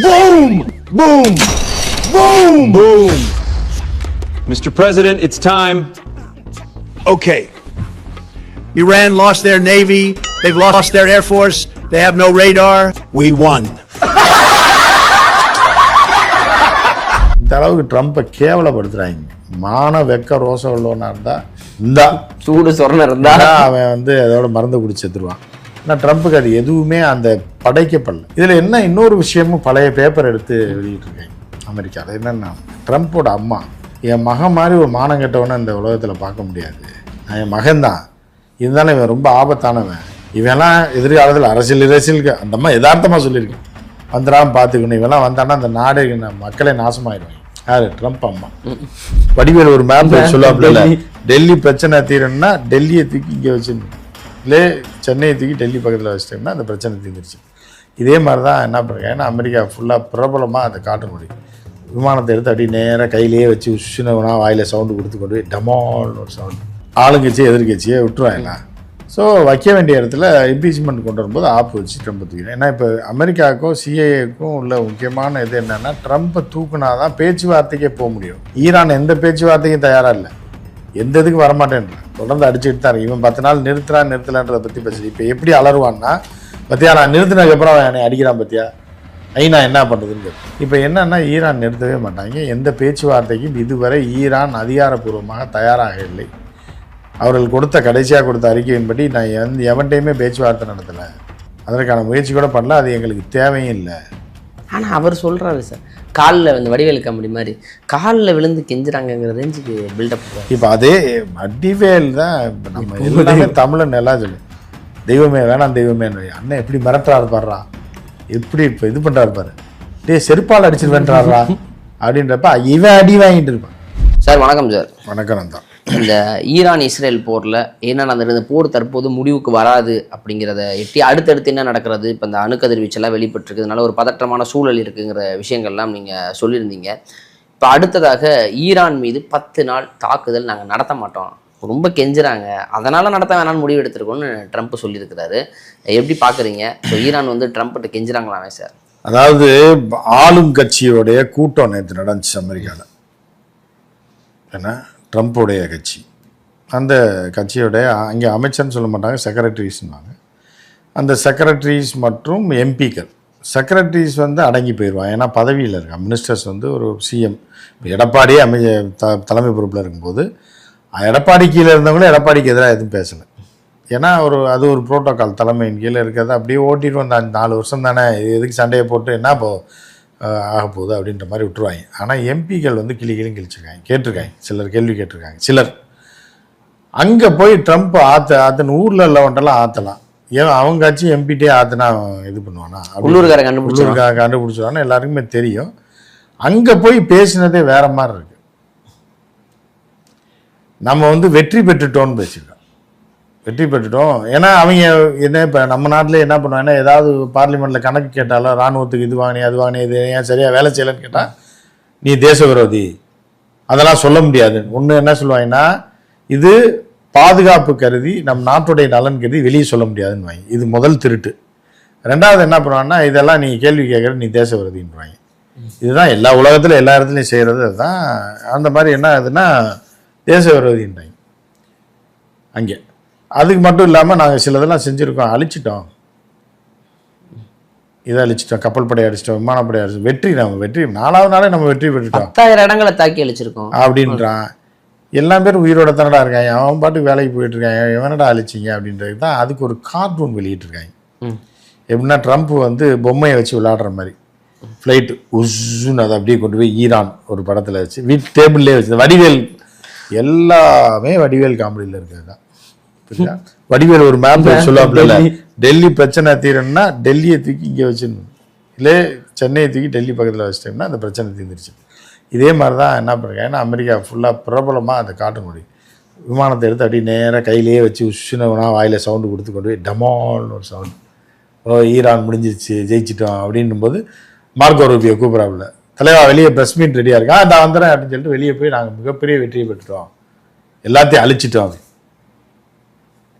Boom! Boom! Boom! Boom! Mr. President, it's time. Okay. Iran lost their navy. They've lost their air force. They have no radar. We won. இந்த அளவுக்கு ட்ரம்ப்பை கேவலப்படுத்துறாங்க. மான வெக்க ரோசம் உள்ளவனா இருந்தா இந்த சூடு சொரணம் இருந்தா அவன் வந்து அதோட மருந்து குடிச்சு செத்துருவான். ஆனால் ட்ரம்ப்புக்கு அது எதுவுமே அந்த படைக்கப்படல. இதில் என்ன இன்னொரு விஷயமும் பழைய பேப்பர் எடுத்து வெளியிட்டிருக்காங்க அமெரிக்காவில். என்னென்னா ட்ரம்ப்போட அம்மா என் மகன் மாதிரி ஒரு மானம் கெட்டவனை இந்த உலகத்தில் பார்க்க முடியாது. நான் என் மகன்தான், இருந்தாலும் இவன் ரொம்ப ஆபத்தானவன், இவெல்லாம் எதிர்காலத்தில் அரசியலுக்கு அந்த அம்மா யதார்த்தமாக சொல்லியிருக்கேன், வந்துடாமல் பார்த்துக்கணும், இவெல்லாம் வந்தான்னா அந்த நாடு மக்களே நாசமாயிடுவாங்க. யாரு? ட்ரம்ப் அம்மா. வடிவேல் ஒரு மேப் சொல்லுவாப்புல, டெல்லி பிரச்சனை தீரணும்னா டெல்லியை தூக்கி இங்கே வச்சுருந்தோம், இல்லை சென்னையை தூக்கி டெல்லி பக்கத்தில் வச்சுட்டோம்னா அந்த பிரச்சனை தீர்ந்துருச்சு. இதே மாதிரி தான் என்ன பண்ணுறாங்க, ஏன்னா அமெரிக்கா ஃபுல்லாக பிரபலமாக அதை காட்ட முடியும். விமானத்தை எடுத்து அப்படியே நேராக கையிலேயே வச்சு உஷ்ணவனா வாயில் சவுண்டு கொடுத்து கொண்டு போய் டமால்னு ஒரு சவுண்டு, ஆளுங்கட்சி எதிர்கட்சியை விட்டுருவாங்களா. ஸோ வைக்க வேண்டிய இடத்துல இம்பீச்மெண்ட் கொண்டு வரும்போது ஆப்பு வச்சு ட்ரம்ப்பை தூக்கிறேன். ஏன்னா இப்போ அமெரிக்காவுக்கும் சிஏஏக்கும் உள்ள முக்கியமான இது என்னென்னா, ட்ரம்ப்பை தூக்குனா தான் பேச்சுவார்த்தைக்கே போக முடியும். ஈரான் எந்த பேச்சுவார்த்தைக்கும் தயாராக இல்லை, எந்த இதுக்கு வரமாட்டேன்றான், தொடர்ந்து அடிச்சுட்டு தான் இவன் 10 நாள் நிறுத்தலான்றதை பற்றி பேசுகிறேன். இப்போ எப்படி அலருவான்னா, பத்தியா நான் நிறுத்தினதுக்கப்புறம் அவன் என்னை அடிக்கிறான் பத்தியா, நான் என்ன பண்ணுறதுன்னு. இப்போ என்னன்னா ஈரான் நிறுத்தவே மாட்டாங்க. எந்த பேச்சுவார்த்தைக்கும் இதுவரை ஈரான் அதிகாரப்பூர்வமாக தயாராக இல்லை. அவர்கள் கடைசியாக கொடுத்த அறிக்கையின்படி நான் எவன்டையுமே பேச்சுவார்த்தை நடத்தலை, அதற்கான முயற்சி கூட பண்ணல, அது எங்களுக்கு தேவையும் இல்லை. ஆனால் அவர் சொல்கிறாரு சார், காலில் வந்து வடிவேல் காமெடி மாதிரி காலில் விழுந்து கெஞ்சுறாங்கங்கிற ரேஞ்சுக்கு பில்டப். இப்போ அதே வடிவேல் தான் இப்போ நம்ம எல்லாமே தமிழன் எல்லாம் சொல்லு, தெய்வமே வேணாம் தெய்வமே, அண்ணன் எப்படி மிரட்டுறாரு பாடுறா, எப்படி இப்போ இது பண்ணுறாரு பாரு, டே செருப்பால் அடிச்சிருவேன்றாரா அப்படின்றப்ப இவன் அடி வாங்கிட்டு இருப்பான். சார் வணக்கம் சார். வணக்கம் தான். இந்த ஈரான் இஸ்ரேல் போரில் என்ன நடந்தது, போர் தற்போது முடிவுக்கு வராது அப்படிங்கிறத எட்டி அடுத்தடுத்து என்ன நடக்கிறது, இப்போ இந்த அணுக்கதிர்வீச்செல்லாம் வெளிப்பட்டிருக்கிறதுனால ஒரு பதற்றமான சூழல் இருக்குங்கிற விஷயங்கள்லாம் நீங்கள் சொல்லியிருந்தீங்க. இப்போ அடுத்ததாக ஈரான் மீது 10 நாள் தாக்குதல் நாங்கள் நடத்த மாட்டோம், ரொம்ப கெஞ்சுறாங்க, அதனால் நடத்த வேணான்னு முடிவு எடுத்துருக்கோன்னு ட்ரம்ப் சொல்லியிருக்கிறாரு. எப்படி பார்க்குறீங்க? இப்போ ஈரான் வந்து ட்ரம்ப்கிட்ட கெஞ்சுறாங்களாமே சார்? அதாவது ஆளும் கட்சியோடைய கூட்டம் நேற்று நடந்துச்சு அமெரிக்காவில். ஏன்னா ட்ரம்ப்புடைய கட்சி, அந்த கட்சியோடைய அங்கே அமைச்சர்னு சொல்ல மாட்டாங்க, செக்ரட்டரிஸ்ன்னுவாங்க. அந்த செக்ரட்டரிஸ் மற்றும் எம்பிக்கள், செக்ரட்டரிஸ் வந்து அடங்கி போயிடுவாங்க, ஏன்னா பதவியில் இருக்காங்க. மினிஸ்டர்ஸ் வந்து ஒரு சிஎம், எடப்பாடியே தலைமை பொறுப்பில் இருக்கும்போது எடப்பாடி கீழே இருந்தவங்களும் எடப்பாடிக்கு எதிராக எதுவும் பேசலை. ஏன்னா அது ஒரு ப்ரோட்டோக்கால், தலைமையின் கீழே இருக்கிறத அப்படியே ஓட்டிட்டு வந்த 4 வருஷம் தானே, எதுக்கு சண்டையை போட்டு என்ன ஆக போகுது அப்படின்ற மாதிரி விட்டுருவாங்க. ஆனால் எம்பிக்கள் வந்து கிளிகளும் கிழிச்சிருக்காங்க, கேட்டிருக்காங்க, சிலர் கேள்வி கேட்டிருக்காங்க. சிலர் அங்கே போய் ட்ரம்ப் ஆத்தன்னு ஊரில் உள்ளவன்ட்டெல்லாம் ஆற்றலாம், ஏன் அவங்க கட்சி எம்பிட்டே ஆற்றுனா இது பண்ணுவானா, உள்ளூர்காரங்க கண்டுபிடிச்சிருவான்னு எல்லாருக்குமே தெரியும். அங்கே போய் பேசினதே வேற மாதிரி இருக்கு. நம்ம வந்து வெற்றி பெற்றுட்டோன்னு பேசியிருக்கோம், வெற்றி பெற்றுட்டோம். ஏன்னா அவங்க என்ன இப்போ நம்ம நாட்டில் என்ன பண்ணுவாங்கன்னா, ஏதாவது பார்லிமெண்ட்டில் கணக்கு கேட்டாலும் இராணுவத்துக்கு இது வாங்கினே அது வாங்கினே, இது ஏன் சரியாக வேலை செய்யலைன்னு கேட்டால் நீ தேச விரோதி, அதெல்லாம் சொல்ல முடியாது. ஒன்று என்ன சொல்லுவாங்கன்னா, இது பாதுகாப்பு கருதி நம் நாட்டுடைய நலன் கருதி வெளியே சொல்ல முடியாதுன்னு வாங்கி, இது முதல் திருட்டு. ரெண்டாவது என்ன பண்ணுவாங்கன்னா, இதெல்லாம் நீ கேள்வி கேட்குற, நீ தேச விரோதின்றாங்க. இதுதான் எல்லா உலகத்தில் எல்லா இடத்துலையும் செய்கிறது. அதுதான் அந்த மாதிரி என்ன ஆகுதுன்னா தேச விரோதின்றாங்க அங்கே. அதுக்கு மட்டும் இல்லாமல் நாங்கள் சிலதெல்லாம் செஞ்சுருக்கோம், அழிச்சிட்டோம், இதை அழிச்சிட்டோம், கப்பல் படை அடிச்சிட்டோம், விமானப்படை அடிச்சிட்டோம், வெற்றி 4வது நாளே நம்ம வெற்றி பெற்றுட்டோம், 10,000 இடங்களை தாக்கி அழிச்சிருக்கோம் அப்படின்றான். எல்லா பேரும் உயிரோட தானடா இருக்காங்க, அவன் பாட்டுக்கு வேலைக்கு போயிட்டு இருக்காங்க, எவனடா அழிச்சிங்க அப்படின்றது தான். அதுக்கு ஒரு கார்ட்டூன் வெளியிட்டிருக்காங்க. எப்படின்னா ட்ரம்ப் வந்து பொம்மையை வச்சு விளையாடுற மாதிரி ஃப்ளைட்டு உஸ்ஸுன்னு அதை அப்படியே கொண்டு போய் ஈரான் ஒரு படத்தில் வச்சு டேபிள்லேயே வச்சு, வடிவேல் எல்லாமே வடிவேல் காமெடியில் இருக்கிறது தான். வடிவேல் ஒரு மேப் சொல்லுவாப்புல, டெல்லி பிரச்சனை தீரணும்னா டெல்லியை தூக்கி இங்கே வச்சிடணும், இல்லை சென்னையை தூக்கி டெல்லி பக்கத்தில் வச்சிட்டோம்னா அந்த பிரச்சனை தீர்ந்துருச்சு. இதே மாதிரி தான் என்ன பண்ணுறாங்க, ஏன்னா அமெரிக்கா ஃபுல்லாக பிரபலமாக அதை காட்ட முடியும். விமானத்தை எடுத்து அப்படியே நேராக கையிலேயே வச்சு உஷ்ணவனா வாயில் சவுண்டு கொடுத்து கொண்டு போய் டமால்னு ஒரு சவுண்டு, ஈரான் முடிஞ்சிருச்சு ஜெயிச்சிட்டோம் அப்படின்னும் போது மார்க்கோ ரூபியோ கூப்பிட்றாப்புல, தலைவா வெளியே ப்ரெஸ் மீட் ரெடியாக இருக்கா, நான் வந்துடுறேன் அப்படின்னு சொல்லிட்டு வெளியே போய் நாங்கள் மிகப்பெரிய வெற்றியை பெற்றுட்டோம், எல்லாத்தையும் அழிச்சிட்டோம்.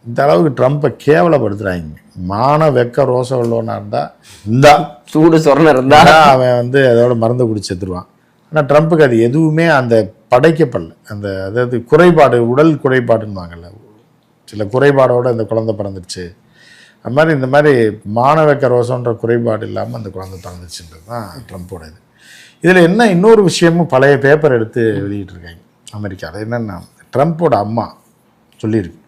இந்த அளவுக்கு ட்ரம்ப்பை கேவலப்படுத்துகிறாங்க. மான வெக்க ரோசம் உள்ளவனா இருந்தால் இந்தா சூடு சொரணம் இருந்தா அவன் வந்து அதோட மருந்து குடிச்சு செத்துருவான். ஆனால் ட்ரம்ப்புக்கு அது எதுவுமே அந்த படைக்கப்படல. அந்த அதாவது குறைபாடு, உடல் குறைபாடுன்னுவாங்கல்ல, சில குறைபாடோடு அந்த குழந்தை பிறந்துருச்சு. அது மாதிரி இந்த மாதிரி மானவெக்க ரோசன்ற குறைபாடு இல்லாமல் அந்த குழந்தை பிறந்துச்சுன்றது தான் ட்ரம்ப்போட இது. இதில் என்ன இன்னொரு விஷயமும் பழைய பேப்பர் எடுத்து வெளியிட்டிருக்காங்க அமெரிக்காவில். என்னென்னா, ட்ரம்ப்போட அம்மா சொல்லியிருக்கு,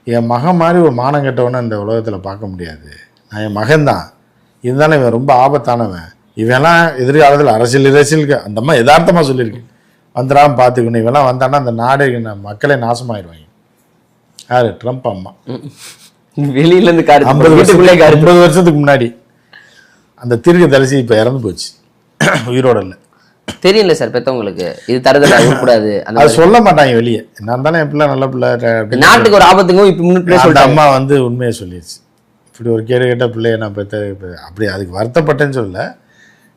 என் மகன் மாதிரி ஒரு மானம் கெட்டவனை இந்த உலகத்தில் பார்க்க முடியாது, நான் என் மகன்தான், இருந்தாலும் இவன் ரொம்ப ஆபத்தானவன், இவெல்லாம் எதிர்காலத்தில் அரசியலுக்கு அந்த அம்மா யதார்த்தமாக சொல்லியிருக்கு, வந்துடாமல் பார்த்துக்கணும், இவெல்லாம் வந்தான்னா அந்த நாடு மக்களே நாசமாயிடுவாங்க. யார்? ட்ரம்ப் அம்மா. வெளியில இருந்து 50 வருஷத்துக்கு முன்னாடி அந்த தீர்க்கதரிசி இப்போ இறந்து போச்சு, உயிரோட இல்லை. தெரியல சார் பெத்தவங்களுக்கு இது தருதல கூடாது, அது சொல்ல மாட்டாங்க வெளியே. நான் தானே என் பிள்ளை நல்ல பிள்ளை, நாட்டுக்கு ஒரு ஆபத்துக்கும் இப்ப முன்னாடி அந்த அம்மா வந்து உண்மையை சொல்லிடுச்சு. இப்படி ஒரு கேடு கேட்ட பிள்ளைய நான் பெற்ற அப்படி அதுக்கு வருத்தப்பட்டேன்னு சொல்லல,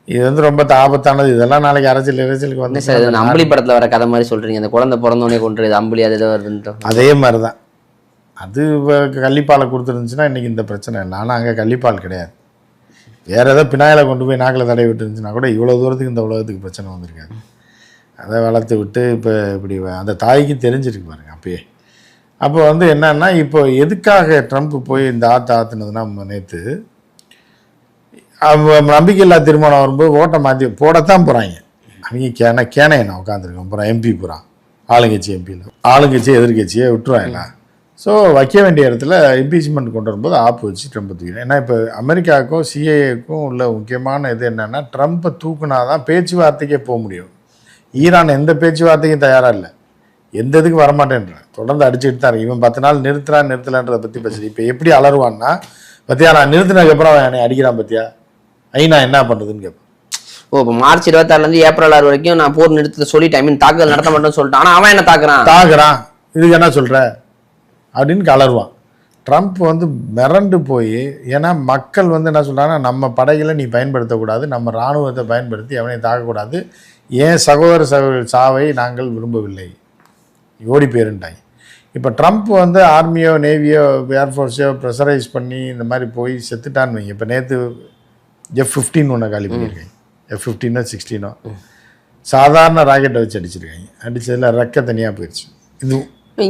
இது வந்து ரொம்ப ஆபத்தானது, இதெல்லாம் நாளைக்கு அரசியலுக்கு வந்து சார் அம்புலி படத்துல வர கதை மாதிரி சொல்றீங்க, அந்த குழந்தை பிறந்தோடனே கொண்டு அம்புலி அது ஏதோ வருதுன்னு. அதே மாதிரி தான் அது கள்ளிப்பாலை கொடுத்துருந்துச்சுன்னா இன்றைக்கி இந்த பிரச்சனை இல்லை. ஆனால் அங்கே கள்ளிப்பால் கிடையாது, வேறு ஏதோ பினாயில கொண்டு போய் நாக்கில் தடவி விட்டுருந்துச்சுன்னா கூட இவ்வளோ தூரத்துக்கு இந்த உலகத்துக்கு பிரச்சனை வந்திருக்காது. அதை வளர்த்து விட்டு இப்போ இப்படி அந்த தாய்க்கு தெரிஞ்சிருக்கு பாருங்க அப்பயே. அப்போ வந்து என்னன்னா, இப்போ எதுக்காக ட்ரம்ப் போய் இந்த ஆற்றுனதுன்னா, நேற்று நம்பிக்கையில்லா தீர்மானம் வரும்போது ஓட்டை மாற்றி போடத்தான் போகிறாங்க அவங்க. கேனையண்ணா உட்காந்துருக்கோம் அப்புறம் எம்பி போகிறான், ஆளுங்கட்சி எம்பியில் ஆளுங்கட்சி எதிர்கட்சியை விட்டுருவாங்களா. ஸோ வைக்க வேண்டிய இடத்துல இம்பீச்மெண்ட் கொண்டு வரும்போது ஆப்பு வச்சு ட்ரம்ப்பை தூக்கிடும். ஏன்னா இப்போ அமெரிக்காவுக்கும் சிஏஏக்கும் உள்ள முக்கியமான இது என்னென்னா, ட்ரம்ப்பை தூக்குனா தான் பேச்சுவார்த்தைக்கே போக முடியும். ஈரான் எந்த பேச்சுவார்த்தைக்கும் தயாராக இல்லை, எந்த இதுக்கு வரமாட்டேன்றான், தொடர்ந்து அடிச்சுட்டு தான் இருக்கு. இவன் 10 நாள் நிறுத்தலான்றதை பற்றி பேசுகிறேன். இப்போ எப்படி அலருவான்னா, பத்தியா நான் நிறுத்தினதுக்கப்புறம் அவன் என்னை அடிக்கிறான் பத்தியா, நான் என்ன பண்ணுறதுன்னு கேட்பேன். இப்போ மார்ச் 26 ஏப்ரல் 6 வரைக்கும் நான் போர் நிறுத்த சொல்லிட்டு, ஐ மீன் தாக்குதல் நடத்த மாட்டேன்னு சொல்லிட்டான். ஆனால் அவன் என்ன தாக்குறான் இதுக்கு என்ன சொல்கிற அப்படின்னு கலருவான். ட்ரம்ப் வந்து மிரண்டு போய், ஏன்னா மக்கள் வந்து என்ன சொல்கிறாங்கன்னா, நம்ம படைகளை நீ பயன்படுத்தக்கூடாது, நம்ம இராணுவத்தை பயன்படுத்தி அவனையும் தாக்கக்கூடாது, ஏன் சகோதர சாவை நாங்கள் விரும்பவில்லை, ஓடி போயிருந்தாங்க. இப்போ ட்ரம்ப் வந்து ஆர்மியோ நேவியோ ஏர்ஃபோர்ஸையோ ப்ரெஷரைஸ் பண்ணி இந்த மாதிரி போய் செத்துட்டான்னு வைங்க. இப்போ நேற்று F-15 ஒன்று காலி பண்ணியிருக்காங்க, F-15 16 சாதாரண ராக்கெட்டை வச்சு அடிச்சிருக்காங்க. அடித்ததில் ரெக்க தனியாக போயிடுச்சு. இது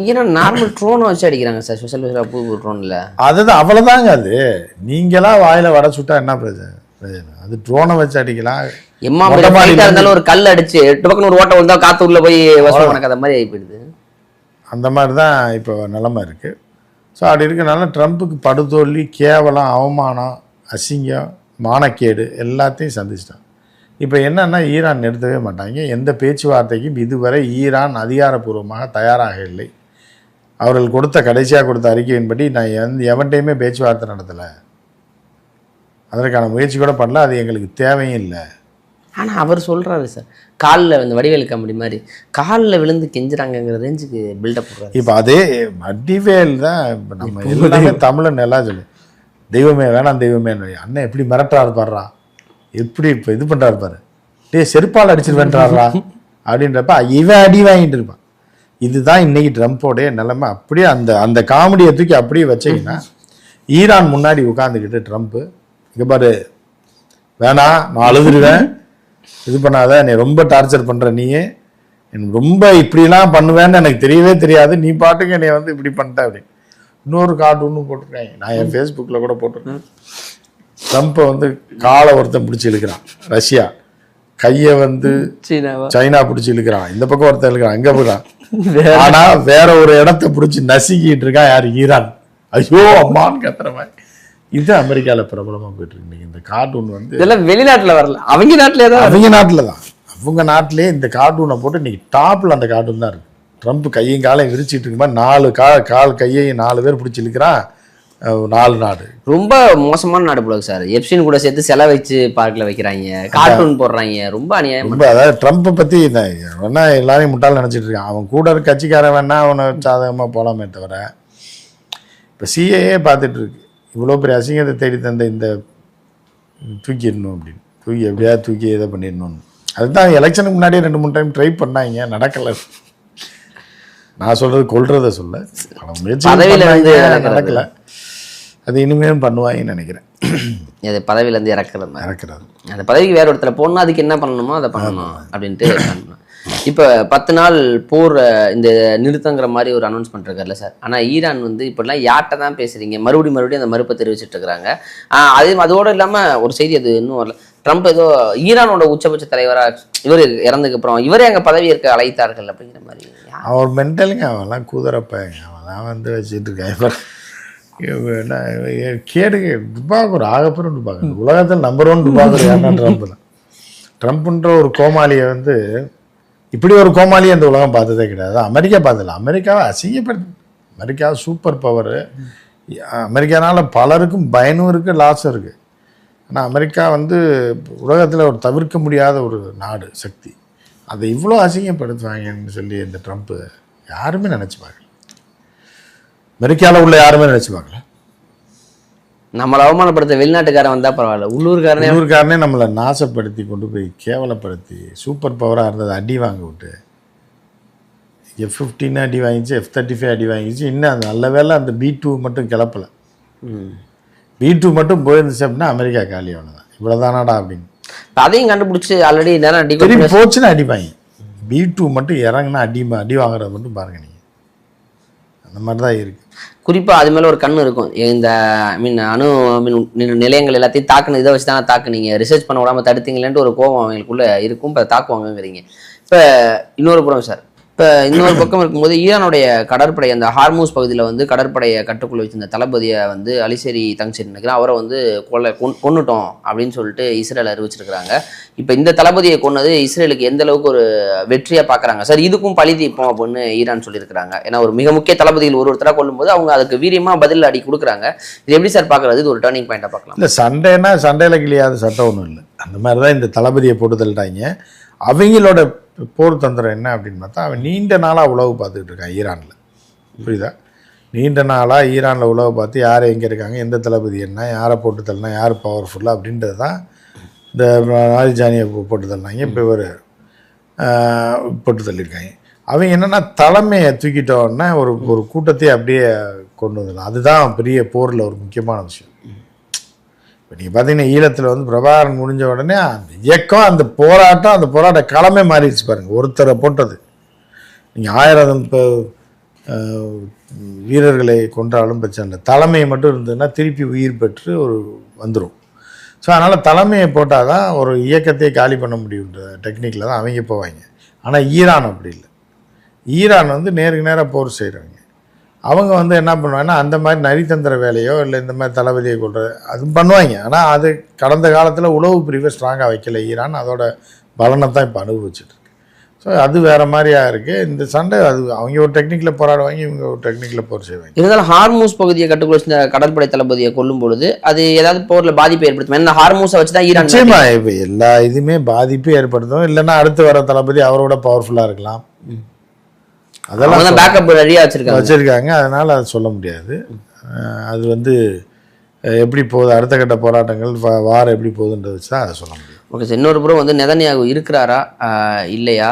ஈரான் நார்மல் ட்ரோனை வச்சு அடிக்கிறாங்க சார், ஸ்பெஷல் புது ட்ரோனில். அதுதான் அவ்வளோதாங்க. அது நீங்களாம் வாயில் வடை சுட்டா என்ன பிரச்சனை, அது ட்ரோனை வச்சு அடிக்கலாம். இருந்தாலும் ஒரு கல் அடிச்சு 8 பக்கம் ஒரு ஓட்டம் வந்தால் காற்று உள்ள போய் வசூல் மாதிரி ஆகி போயிடுது. அந்த மாதிரி தான் இப்போ நிலைமை இருக்குது. ஸோ அப்படி இருக்கனால ட்ரம்ப்புக்கு படுதோல்வி, கேவலம், அவமானம், அசிங்கம், மானக்கேடு எல்லாத்தையும் சந்திச்சிட்டான். இப்போ என்னன்னா, ஈரான் நிறுத்தவே மாட்டாங்க. எந்த பேச்சுவார்த்தைக்கும் இதுவரை ஈரான் அதிகாரப்பூர்வமாக தயாராக இல்லை. அவர்கள் கடைசியாக கொடுத்த அறிக்கையின்படி நான் எவன்டையுமே பேச்சுவார்த்தை நடத்தலை, அதற்கான முயற்சி கூட பண்ணல, அது எங்களுக்கு தேவையும் இல்லை. ஆனால் அவர் சொல்கிறாரு சார், காலில் இந்த வடிவேல் காமெடி மாதிரி காலில் விழுந்து கெஞ்சுறாங்கிற ரேஞ்சுக்கு பில்டப் பண்ணுறாரு. இப்போ அதே வடிவேல் தான் இப்போ நம்ம எல்லாமே தமிழன் எல்லாம் சொல்லு, தெய்வமே வேணாம் தெய்வமே, அண்ணன் எப்படி மிரட்டா இருப்பாரா, எப்படி இப்போ இது பண்ணுறாரு பாரு, செருப்பால் அடிச்சிருவேன்றாரா அப்படின்றப்ப இவன் அடி வாங்கிட்டு இருப்பான். இதுதான் இன்னைக்கு ட்ரம்ப்போடைய நிலைமை. அப்படியே அந்த காமெடியை தூக்கி அப்படியே வச்சிங்கன்னா, ஈரான் முன்னாடி உட்காந்துக்கிட்டு ட்ரம்ப்பு, இங்கே பாரு வேணாம் நான் அழுதுருவேன், இது பண்ணாத, நீ ரொம்ப டார்ச்சர் பண்ணுற, நீயே எனக்கு ரொம்ப இப்படிலாம் பண்ணுவேன்னு எனக்கு தெரியவே தெரியாது, நீ பாட்டுக்கு என்னை வந்து இப்படி பண்ணிட்ட அப்படின்னு இன்னொரு கார்ட்டூன்னு போட்டிருக்காங்க. நான் என் ஃபேஸ்புக்கில் கூட போட்டிருக்கேன். ட்ரம்ப்பை வந்து காலை ஒருத்தன் பிடிச்சி இழுக்கிறான் ரஷ்யா, கையை வந்து சைனா பிடிச்சி இழுக்கிறான், இந்த பக்கம் ஒருத்தன் இழுக்கிறான், அங்கே போகிறான். ஆனால் வேற ஒரு இடத்த பிடிச்சி நசுக்கிட்டு இருக்கான் யார், ஈரான். ஐயோ அம்மான்னு கத்துற மாதிரி. இது அமெரிக்காவில் பிரபலமாக போயிட்டு இருக்கு. இந்த கார்ட்டூன் வந்து இதெல்லாம் வெளிநாட்டில் வரல, அவங்க நாட்டிலே தான், அவங்க நாட்டிலே இந்த கார்ட்டூனை போட்டு இன்னைக்கு டாப்பில் அந்த கார்ட்டூன் தான் இருக்கு. ட்ரம்ப் கையும் காலையும் விரிச்சிட்டு இருக்கும்போது 4 கால் கையையும் 4 பேர் பிடிச்சி இழுக்கிறான். 4 நாடு ரொம்ப மோசமான நாடு போல சார். எப்சின் கூட சேர்த்து செலவு வச்சு பார்க்கில் வைக்கிறாங்க, கார்ட்டூன் போடுறாங்க, ரொம்ப அநியாயம். ரொம்ப அதாவது ட்ரம்ப்பை பற்றி வேணா எல்லாரையும் முட்டால் நினச்சிட்டு இருக்கான். அவன் கூட இருக்க கட்சிக்காரன் வேணா அவனை சாதகமாக போகலாமே தவிர, இப்போ சிஏஏ பார்த்துட்டு இருக்கு, இவ்வளோ பெரிய அசிங்கத்தை தேடி தந்த இந்த தூக்கிடணும் அப்படின்னு, எப்படியா தூக்கி இதை பண்ணிடணும்னு. அதுதான் எலெக்ஷனுக்கு முன்னாடியே 2-3 டைம் ட்ரை பண்ணாங்க, நடக்கலை. நான் சொல்கிறது கொள்றதை சொல்ல முயற்சி பதவியில இருந்து நடக்கல. அது இனிமேலும் பண்ணுவாங்கன்னு நினைக்கிறேன். அது பதவியிலேருந்து இறக்குறது இறக்குறது அந்த பதவிக்கு வேற ஒருத்தர் போகணும்னா அதுக்கு என்ன பண்ணணுமோ அதை பண்ணணும் அப்படின்ட்டு இப்போ 10 நாள் போர் இந்த நிறுத்தங்கிற மாதிரி ஒரு அனௌன்ஸ்மெண்ட் இருக்கார்ல சார். ஆனால் ஈரான் வந்து இப்படிலாம் யார்கிட்ட தான் பேசுறீங்க, மறுபடியும் அந்த மறுப்பை தெரிவிச்சிட்டு இருக்கிறாங்க. அதோடு இல்லாமல் ஒரு செய்தி அது இன்னும் வரல, ட்ரம்ப் ஏதோ ஈரானோட உச்சபட்ச தலைவராக இவர் இறந்ததுக்கு அப்புறம் இவரே அங்கே பதவி இருக்க அழைத்தார்கள் அப்படிங்கிற மாதிரி. அவர் மென்டலுங்க, அவன்லாம் கூதறப்பாங்க, அவன்லாம் வந்து வச்சுட்டு இருக்கான். கேடுங்க டுபாக்கூர் ஆகப்பெரும் டுபாக்கூர், உலகத்தில் நம்பர் 1 டுபாக்கூர் யாருன்னா ட்ரம்ப் தான். ட்ரம்ப்ன்ற ஒரு கோமாளியை வந்து இப்படி ஒரு கோமாளியை அந்த உலகம் பார்த்ததே கிடையாது. அமெரிக்கா பார்த்ததில்ல, அமெரிக்காவை அசிங்கப்படுத்து. அமெரிக்கா சூப்பர் பவரு, அமெரிக்கானால பலருக்கும் பயனும் இருக்குது லாஸும் இருக்குது. ஆனால் அமெரிக்கா வந்து உலகத்தில் ஒரு தவிர்க்க முடியாத ஒரு நாடு, சக்தி. அதை இவ்வளோ அசிங்கப்படுத்துவாங்கன்னு சொல்லி இந்த ட்ரம்ப்பு யாருமே நினச்சி பார்க்கல. அமெரிக்காவில் உள்ள யாருமே நினச்சி பார்க்கல. நம்மளை அவமானப்படுத்த வெளிநாட்டுக்காரன் வந்தால் பரவாயில்ல, உள்ளூர்காரனே நம்மளை நாசப்படுத்தி கொண்டு போய் கேவலப்படுத்தி சூப்பர் பவராக இருந்தது அடி வாங்க விட்டு F-15 அடி வாங்கிச்சு, F-35 அடி வாங்கிச்சு. இன்னும் அந்த நல்ல வேலை அந்த B-2 மட்டும் கிளப்பலை. B-2 மட்டும் போயிருந்துச்சு அப்படின்னா அமெரிக்கா காலி அவ்வளோதான். இவ்வளோதானாடா அப்படின்னு அதையும் கண்டுபிடிச்சி ஆல்ரெடி நேரம் அடி போச்சுன்னா அடிப்பாங்க. B-2 மட்டும் இறங்குனா அடி வாங்குறது மட்டும் பாருங்க நீங்கள். அந்த மாதிரி தான் இருக்குது. குறிப்பாக அது மேலே ஒரு கண்ணு இருக்கும். இந்த அணு நிலையங்கள் எல்லாத்தையும் தாக்குனது இதை வச்சு தானே தாக்குனீங்க, ரிசர்ச் பண்ண விடாமல் தடுத்தீங்களேன்ட்டு ஒரு கோபம் அவங்களுக்குள்ளே இருக்கும். இப்போ தாக்குவாங்கங்கிறீங்க. இப்போ இன்னொரு புறம் சார், இப்போ இன்னொரு பக்கம் இருக்கும்போது ஈரானுடைய கடற்படை அந்த ஹார்மூஸ் பகுதியில் வந்து கடற்படையை கட்டுக்குள்ள வச்சிருந்த தளபதியை வந்து அலிசேரி தங்சரி நினைக்கிறேன், அவரை வந்து கொன்னுட்டோம் அப்படின்னு சொல்லிட்டு இஸ்ரேல் அறிவிச்சிருக்கிறாங்க. இப்போ இந்த தளபதியை கொன்னது இஸ்ரேலுக்கு எந்த அளவுக்கு ஒரு வெற்றியாக பார்க்குறாங்க சார்? இதுக்கும் பழி தீர்ப்போம் அப்படின்னு ஈரான் சொல்லியிருக்கிறாங்க. ஏன்னா ஒரு மிக முக்கிய தளபதிகள் ஒருத்தராக கொள்ளும்போது அவங்க அதுக்கு வீரியமாக பதில் அடி கொடுக்குறாங்க. இது எப்படி சார் பார்க்குறது? இது ஒரு டேர்னிங் பாயிண்டாக பார்க்கலாம். இல்லை, சண்டைன்னா சண்டையில் கிளியாத சட்டம் ஒன்றும் இல்லை. அந்த மாதிரி தான் இந்த தளபதியை போட்டு தள்ளிட்டாங்க. அவங்களோட போர் தந்திரம் என்ன அப்படின்னு பார்த்தா, அவன் நீண்ட நாளாக உளவு பார்த்துக்கிட்டு இருக்கான் ஈரானில். புரியுதா? நீண்ட நாளாக ஈரானில் உளவு பார்த்து யார் எங்கே இருக்காங்க, எந்த தளபதி என்ன, யாரை போட்டு தள்ளினா யார் பவர்ஃபுல்லாக அப்படின்றது தான் இந்த ராஜானியை போட்டு தள்ளினாங்க. இப்போ இவர் போட்டு தள்ளியிருக்காங்க. அவங்க என்னென்னா தலைமையை தூக்கிட்டோன்னா ஒரு கூட்டத்தையே அப்படியே கொண்டு வந்துடலாம். அதுதான் பெரிய போரில் ஒரு முக்கியமான விஷயம். இப்போ நீங்கள் பார்த்தீங்கன்னா ஈழத்தில் வந்து பிரபாகரன் முடிஞ்ச உடனே அந்த இயக்கம், அந்த போராட்ட களமே மாறிடுச்சு பாருங்கள். ஒருத்தரை போட்டது நீங்கள் 1000 வீரர்களை கொன்றாலும் பிரச்சனை இல்லை, தலைமையை மட்டும் இருந்ததுன்னா திருப்பி உயிர் பெற்று வந்துடும். ஸோ அதனால் தலைமையை போட்டால் தான் ஒரு இயக்கத்தையே காலி பண்ண முடியுன்ற டெக்னிக்கில் தான் அவங்க போவாங்க. ஆனால் ஈரான் அப்படி இல்லை. ஈரான் வந்து நேருக்கு நேராக போர் செய்கிறவங்க. அவங்க வந்து என்ன பண்ணுவாங்கன்னா அந்த மாதிரி நரித்தந்திர வேலையோ இல்லை இந்த மாதிரி தளபதியை கொள்வது அதுவும் பண்ணுவாங்க. ஆனால் அது கடந்த காலத்தில் உளவு பிரிவை ஸ்ட்ராங்காக வைக்கல ஈரான். அதோட பலனை தான் இப்போ அனுபவிச்சுட்டு இருக்கு. ஸோ அது வேறு மாதிரியாக இருக்குது இந்த சண்டை. அது அவங்க ஒரு டெக்னிக்கில் போராடுவாங்க, இவங்க ஒரு டெக்னிக்கில் போர் செய்வாங்க. இருந்தாலும் ஹார்மூஸ் பகுதியை கட்டுக்குள்ள வச்சு கடற்படை தளபதியை கொல்லும் பொழுது அது ஏதாவது போரில் பாதிப்பு ஏற்படுத்தும். ஏன்னா ஹார்மூஸை வச்சு தான் ஈரான் நிச்சயமாக இப்போ எல்லா இதுவுமே பாதிப்பு ஏற்படுத்தும். இல்லைன்னா அடுத்து வர தளபதி அவரோட பவர்ஃபுல்லாக இருக்கலாம். அதெல்லாம் பேக்கப் ரெடியா வச்சிருக்காங்க. அதனால அதை சொல்ல முடியாது. அது வந்து எப்படி போகுது, அடுத்த கட்ட போராட்டங்கள் வாரம் எப்படி போகுதுன்றத வச்சு தான் அதை சொல்ல முடியும். ஓகே சார், இன்னொரு புறம் வந்து நெதன்யாகு இருக்கிறாரா இல்லையா?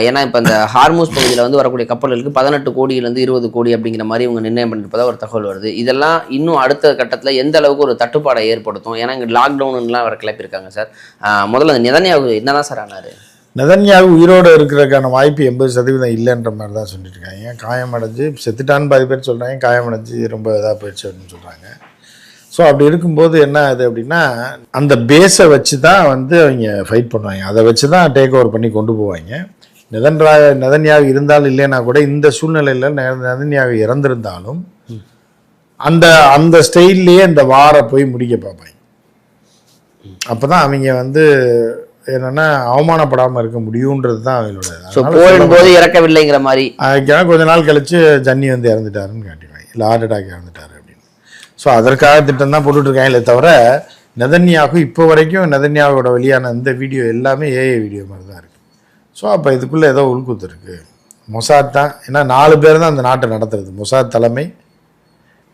ஏன்னா இப்போ இந்த ஹார்மூஸ் பகுதியில் வந்து வரக்கூடிய கப்பல்களுக்கு 18 கோடியிலேருந்து 20 கோடி அப்படிங்கிற மாதிரி இவங்க நிர்ணயம் பண்ணிருப்பதா ஒரு தகவல் வருது. இதெல்லாம் இன்னும் அடுத்த கட்டத்தில் எந்த அளவுக்கு ஒரு தட்டுப்பாடை ஏற்படுத்தும்? ஏன்னா இங்கே லாக்டவுன்லாம் வர கிளப்பியிருக்காங்க சார். முதல்ல அந்த நெதன்யாகு என்னதான் சார் ஆனார்? நெதன்யாகு உயிரோடு இருக்கிறதுக்கான வாய்ப்பு 80% இல்லைன்ற மாதிரி தான் சொல்லிட்டு இருக்காங்க. காயமடைஞ்சு செத்துட்டான்னு பாதி பேர் சொல்கிறாங்க, காயமடைஞ்சு ரொம்ப இதாக போயிடுச்சு அப்படின்னு சொல்கிறாங்க. ஸோ அப்படி இருக்கும்போது என்ன ஆகுது அப்படின்னா அந்த பேஸை வச்சு தான் வந்து அவங்க ஃபைட் பண்ணுவாங்க. அதை வச்சு தான் டேக் ஓவர் பண்ணி கொண்டு போவாங்க. நெதன்யாகு இருந்தாலும் இல்லைன்னா கூட இந்த சூழ்நிலையில் நெதன்யாகு இறந்திருந்தாலும் அந்த ஸ்டைல்லையே இந்த வாரை போய் முடிக்க பார்ப்பாங்க. அப்போ தான் அவங்க வந்து என்னன்னா அவமானப்படாமல் இருக்க முடியுன்றது தான் அவங்களோட. போது இறக்கவில்லைங்கிற மாதிரி கொஞ்ச நாள் கழிச்சு ஜன்னி வந்து இறந்துட்டாருன்னு காட்டிடுவாங்க, இல்லை ஹார்ட் அட்டாக் இறந்துட்டாரு அப்படின்னு. ஸோ அதற்காக திட்டம் தான் போட்டுட்ருக்காங்களே தவிர நெதன்யாகு இப்போ வரைக்கும் நெதன்யாவோட வெளியான இந்த வீடியோ எல்லாமே ஏஐ வீடியோ மாதிரி தான் இருக்குது. ஸோ அப்போ இதுக்குள்ளே ஏதோ உள்குத்து இருக்குது. மொசாத் தான், ஏன்னா 4 பேர் தான் அந்த நாட்டை நடத்துறது. மொசாத் தலைமை,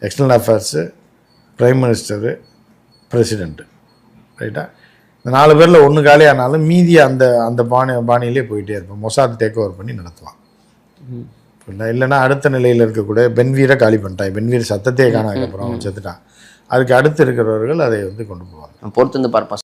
external affairs, prime minister, president, ரைட்டா? இந்த 4 பேரில் ஒன்று காலியானாலும் மீதி அந்த பாணியிலே போயிட்டே இருப்போம். மொசாத் டேக் ஓவர் பண்ணி நடத்துவான். இல்லை இல்லைன்னா அடுத்த நிலையில் இருக்கக்கூடிய பென்வீரை காலி பண்ணிட்டான். பென்வீர் சத்தத்தையே காணாதுக்கப்புறம் செத்துட்டான். அதுக்கு அடுத்து இருக்கிறவர்கள் அதை வந்து கொண்டு போவாங்க. பொறுத்து வந்து பார்ப்போம்.